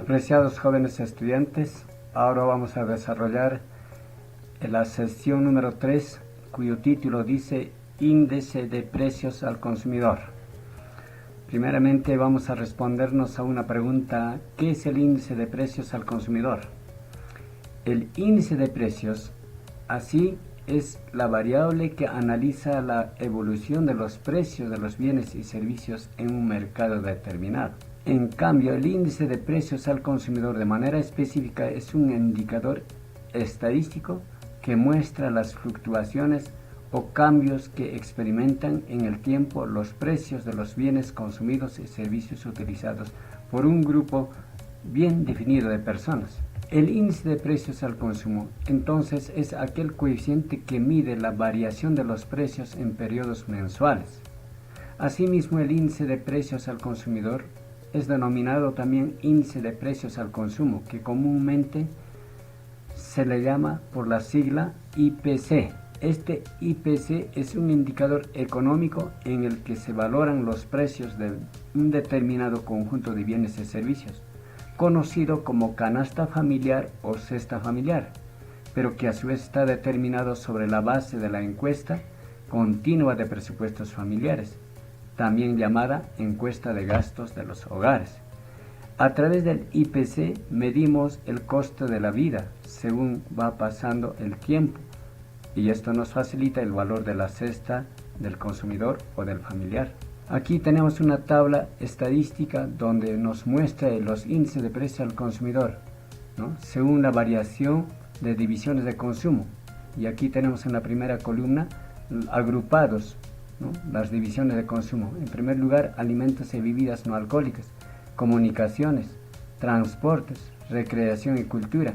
Apreciados jóvenes estudiantes, ahora vamos a desarrollar la sesión número 3, cuyo título dice Índice de Precios al Consumidor. Primeramente vamos a respondernos a una pregunta: ¿qué es el índice de precios al consumidor? El índice de precios, así, es la variable que analiza la evolución de los precios de los bienes y servicios en un mercado determinado. En cambio, el índice de precios al consumidor de manera específica es un indicador estadístico que muestra las fluctuaciones o cambios que experimentan en el tiempo los precios de los bienes consumidos y servicios utilizados por un grupo bien definido de personas. El índice de precios al consumo, entonces, es aquel coeficiente que mide la variación de los precios en periodos mensuales. Asimismo, el índice de precios al consumidor es denominado también índice de precios al consumo, que comúnmente se le llama por la sigla IPC. Este IPC es un indicador económico en el que se valoran los precios de un determinado conjunto de bienes y servicios, conocido como canasta familiar o cesta familiar, pero que a su vez está determinado sobre la base de la encuesta continua de presupuestos familiares, también llamada encuesta de gastos de los hogares. A través del IPC medimos el costo de la vida según va pasando el tiempo, y esto nos facilita el valor de la cesta del consumidor o del familiar. Aquí tenemos una tabla estadística donde nos muestra los índices de precio al consumidor, ¿no?, según la variación de divisiones de consumo. Y aquí tenemos en la primera columna agrupados, ¿no?, las divisiones de consumo. En primer lugar, alimentos y bebidas no alcohólicas, comunicaciones, transportes, recreación y cultura,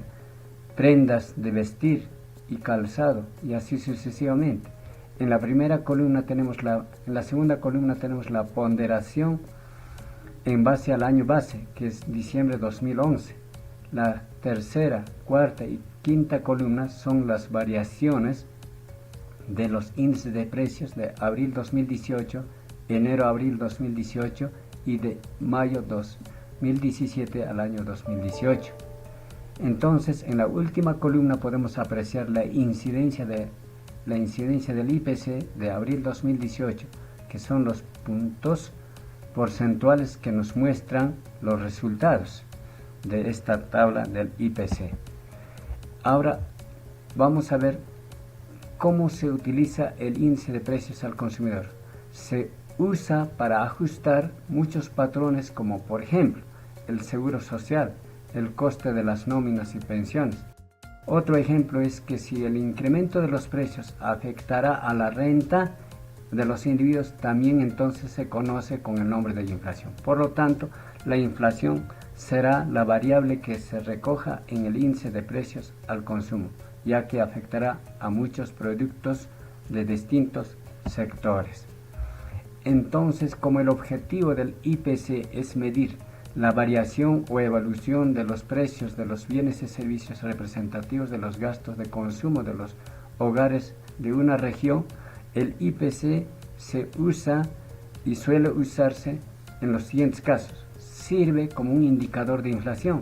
prendas de vestir y calzado, y así sucesivamente. En la primera columna en la segunda columna tenemos la ponderación en base al año base, que es diciembre de 2011. La tercera, cuarta y quinta columna son las variaciones de los índices de precios de abril 2018, enero-abril 2018 y de mayo 2017 al año 2018. Entonces, en la última columna podemos apreciar la incidencia del IPC de abril 2018, que son los puntos porcentuales que nos muestran los resultados de esta tabla del IPC. Ahora vamos a ver cómo se utiliza el índice de precios al consumidor. Se usa para ajustar muchos patrones, como por ejemplo el seguro social, el coste de las nóminas y pensiones. Otro ejemplo es que si el incremento de los precios afectará a la renta de los individuos, también entonces se conoce con el nombre de inflación. Por lo tanto, la inflación será la variable que se recoja en el índice de precios al consumo, ya que afectará a muchos productos de distintos sectores. Entonces, como el objetivo del IPC es medir la variación o evolución de los precios de los bienes y servicios representativos de los gastos de consumo de los hogares de una región, el IPC se usa y suele usarse en los siguientes casos. Sirve como un indicador de inflación,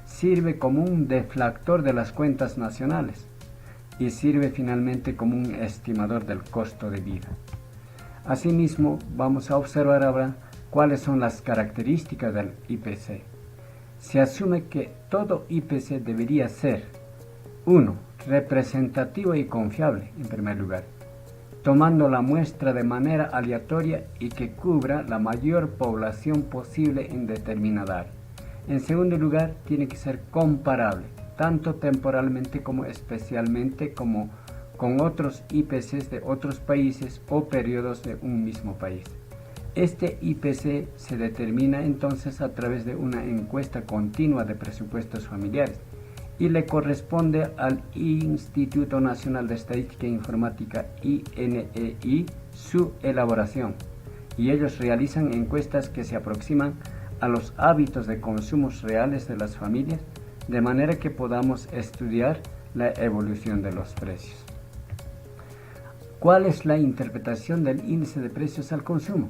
sirve como un deflactor de las cuentas nacionales y sirve finalmente como un estimador del costo de vida. Asimismo, vamos a observar ahora cuáles son las características del IPC. Se asume que todo IPC debería ser: 1. Representativo y confiable, en primer lugar, tomando la muestra de manera aleatoria y que cubra la mayor población posible en determinada área. En segundo lugar, tiene que ser comparable, tanto temporalmente como especialmente como con otros IPCs de otros países o periodos de un mismo país. Este IPC se determina entonces a través de una encuesta continua de presupuestos familiares y le corresponde al Instituto Nacional de Estadística e Informática, INEI, su elaboración, y ellos realizan encuestas que se aproximan a los hábitos de consumos reales de las familias, de manera que podamos estudiar la evolución de los precios. ¿Cuál es la interpretación del índice de precios al consumo?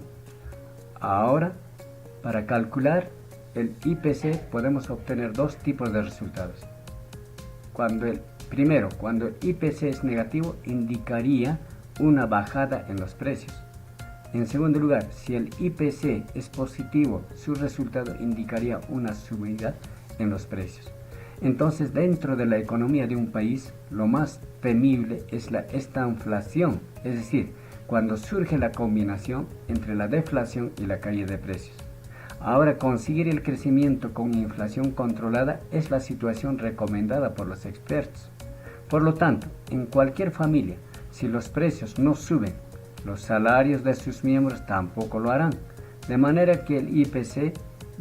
Ahora, para calcular el IPC podemos obtener dos tipos de resultados. Primero, cuando el IPC es negativo, indicaría una bajada en los precios. En segundo lugar, si el IPC es positivo, su resultado indicaría una subida en los precios. Entonces, dentro de la economía de un país, lo más temible es la estanflación, es decir, cuando surge la combinación entre la deflación y la caída de precios. Ahora, conseguir el crecimiento con inflación controlada es la situación recomendada por los expertos. Por lo tanto, en cualquier familia, si los precios no suben, los salarios de sus miembros tampoco lo harán, de manera que el IPC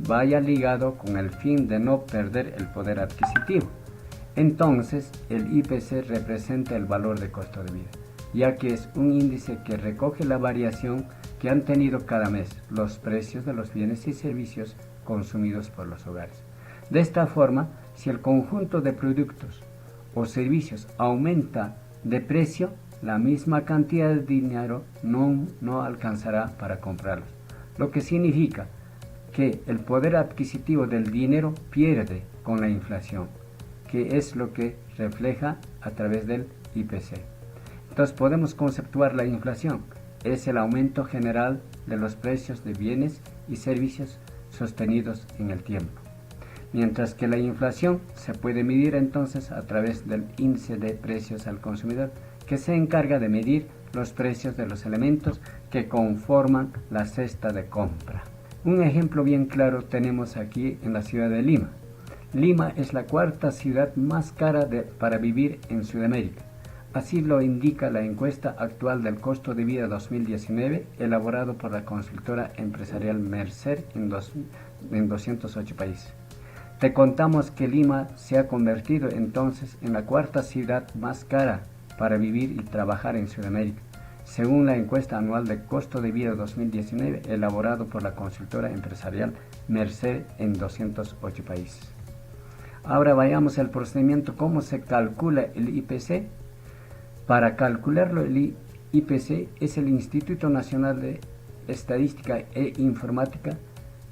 vaya ligado con el fin de no perder el poder adquisitivo. Entonces, el IPC representa el valor de costo de vida, ya que es un índice que recoge la variación que han tenido cada mes los precios de los bienes y servicios consumidos por los hogares. De esta forma, si el conjunto de productos o servicios aumenta de precio, la misma cantidad de dinero no alcanzará para comprarlos, lo que significa que el poder adquisitivo del dinero pierde con la inflación, que es lo que refleja a través del IPC. Entonces podemos conceptuar la inflación, es el aumento general de los precios de bienes y servicios sostenidos en el tiempo. Mientras que la inflación se puede medir entonces a través del índice de precios al consumidor, que se encarga de medir los precios de los elementos que conforman la cesta de compra. Un ejemplo bien claro tenemos aquí en la ciudad de Lima. Lima es la cuarta ciudad más cara para vivir en Sudamérica. Así lo indica la encuesta actual del costo de vida 2019, elaborado por la consultora empresarial Mercer en 208 países. Te contamos que Lima se ha convertido entonces en la cuarta ciudad más cara para vivir y trabajar en Sudamérica, según la encuesta anual de costo de vida 2019, elaborado por la consultora empresarial Mercer en 208 países. Ahora vayamos al procedimiento, cómo se calcula el IPC. Para calcularlo, el IPC es el Instituto Nacional de Estadística e Informática,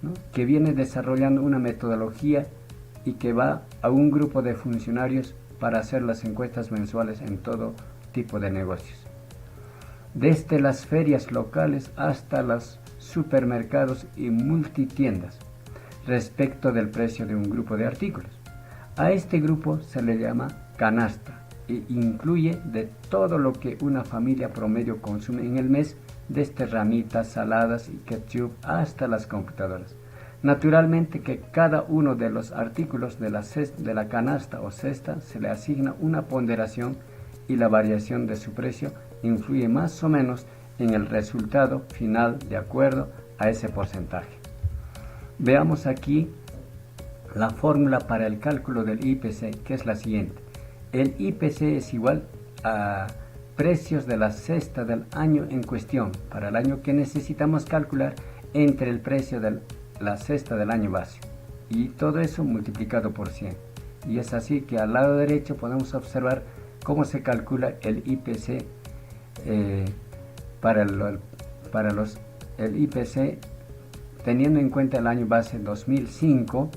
¿no?, que viene desarrollando una metodología y que va a un grupo de funcionarios para hacer las encuestas mensuales en todo tipo de negocios, desde las ferias locales hasta los supermercados y multitiendas, respecto del precio de un grupo de artículos. A este grupo se le llama canasta e incluye de todo lo que una familia promedio consume en el mes, desde ramitas, saladas y ketchup hasta las computadoras. Naturalmente que cada uno de los artículos de la canasta o cesta se le asigna una ponderación y la variación de su precio influye más o menos en el resultado final de acuerdo a ese porcentaje. Veamos aquí la fórmula para el cálculo del IPC, que es la siguiente. El IPC es igual a precios de la cesta del año en cuestión, para el año que necesitamos calcular, entre el precio de la cesta del año base, y todo eso multiplicado por 100. Y es así que al lado derecho podemos observar cómo se calcula el IPC el IPC teniendo en cuenta el año base 2005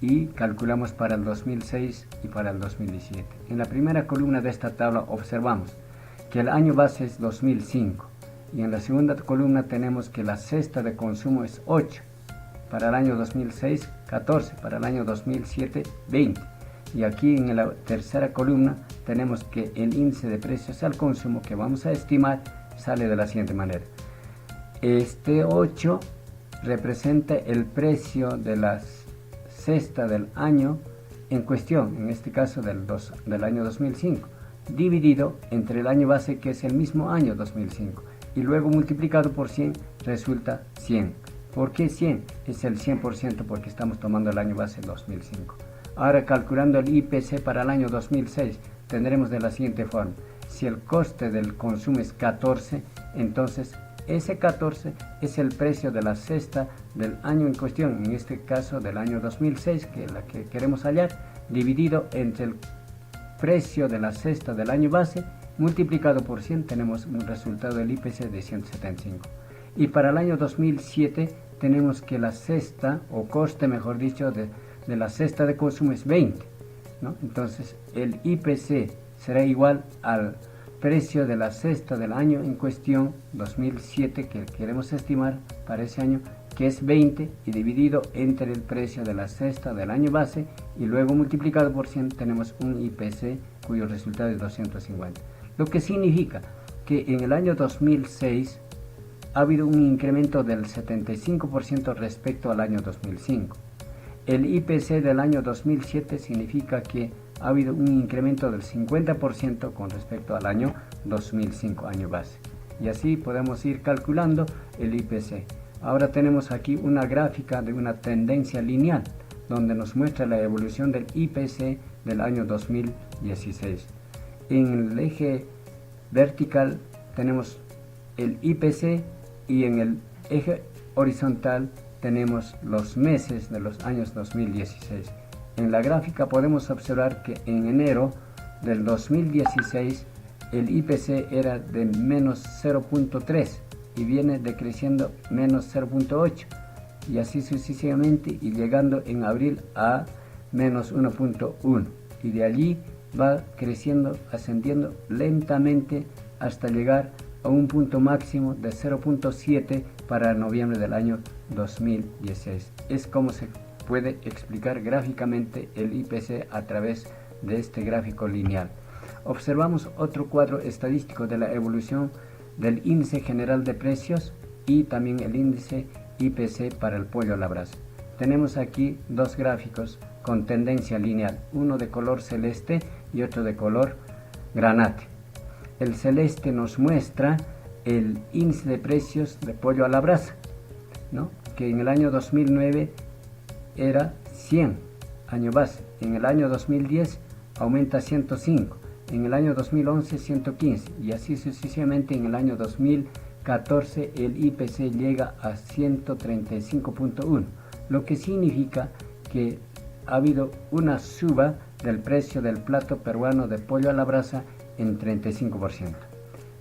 y calculamos para el 2006 y para el 2017. En la primera columna de esta tabla observamos que el año base es 2005 y en la segunda columna tenemos que la cesta de consumo es 8, para el año 2006 14, para el año 2007 20, y aquí en la tercera columna tenemos que el índice de precios al consumo que vamos a estimar sale de la siguiente manera. Este 8 representa el precio de la cesta del año en cuestión, en este caso del año 2005, dividido entre el año base, que es el mismo año 2005, y luego multiplicado por 100 resulta 100. ¿Por qué 100? Es el 100% porque estamos tomando el año base 2005. Ahora, calculando el IPC para el año 2006, tendremos de la siguiente forma. Si el coste del consumo es 14, entonces ese 14 es el precio de la cesta del año en cuestión, en este caso del año 2006, que es la que queremos hallar, dividido entre el precio de la cesta del año base, multiplicado por 100, tenemos un resultado del IPC de 175. Y para el año 2007 tenemos que la cesta, o coste mejor dicho, de la cesta de consumo es 20, ¿no? Entonces el IPC será igual al precio de la cesta del año en cuestión, 2007, que queremos estimar para ese año, que es 20, y dividido entre el precio de la cesta del año base, y luego multiplicado por 100 tenemos un IPC cuyo resultado es 250. Lo que significa que en el año 2006 ha habido un incremento del 75% respecto al año 2005. El IPC del año 2007 significa que ha habido un incremento del 50% con respecto al año 2005, año base. Y así podemos ir calculando el IPC. Ahora tenemos aquí una gráfica de una tendencia lineal, donde nos muestra la evolución del IPC del año 2016. En el eje vertical tenemos el IPC y en el eje horizontal tenemos los meses de los años 2016. En la gráfica podemos observar que en enero del 2016 el IPC era de menos 0.3 y viene decreciendo menos 0.8 y así sucesivamente, y llegando en abril a menos 1.1, y de allí va creciendo, ascendiendo lentamente hasta llegar a un punto máximo de 0.7 para noviembre del año 2016. Es como se puede explicar gráficamente el IPC a través de este gráfico lineal. Observamos otro cuadro estadístico de la evolución del índice general de precios y también el índice IPC para el pollo a la brasa. Tenemos aquí dos gráficos con tendencia lineal, uno de color celeste y otro de color granate. El celeste nos muestra el índice de precios de pollo a la brasa, ¿no? Que en el año 2009 era 100, año base. En el año 2010 aumenta a 105, en el año 2011 115, y así sucesivamente. En el año 2014 el IPC llega a 135.1, lo que significa que ha habido una suba del precio del plato peruano de pollo a la brasa en 35%.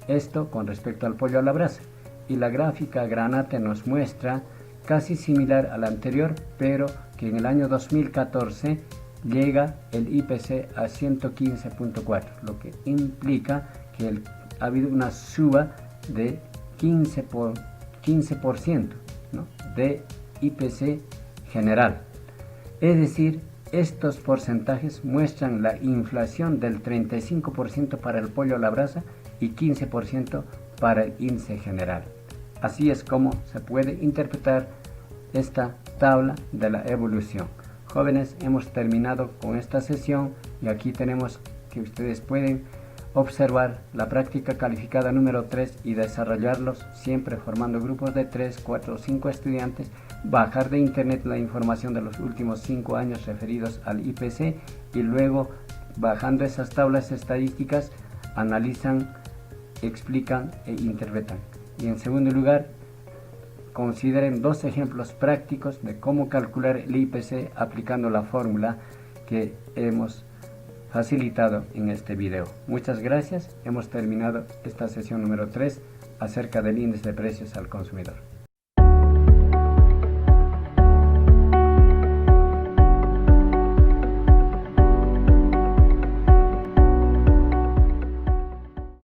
Esto con respecto al pollo a la brasa. Y la gráfica granate nos muestra casi similar a la anterior, pero que en el año 2014 llega el IPC a 115.4, lo que implica que ha habido una suba de 15%, ¿no? de IPC general. Es decir, estos porcentajes muestran la inflación del 35% para el pollo a la brasa y 15% para el índice general. Así es como se puede interpretar esta tabla de la evolución. Jóvenes, hemos terminado con esta sesión y aquí tenemos que ustedes pueden observar la práctica calificada número 3 y desarrollarlos siempre formando grupos de 3, 4 o 5 estudiantes, bajar de internet la información de los últimos 5 años referidos al IPC y luego, bajando esas tablas estadísticas, analizan, explican e interpretan. Y en segundo lugar, consideren dos ejemplos prácticos de cómo calcular el IPC aplicando la fórmula que hemos facilitado en este video. Muchas gracias. Hemos terminado esta sesión número 3 acerca del índice de precios al consumidor.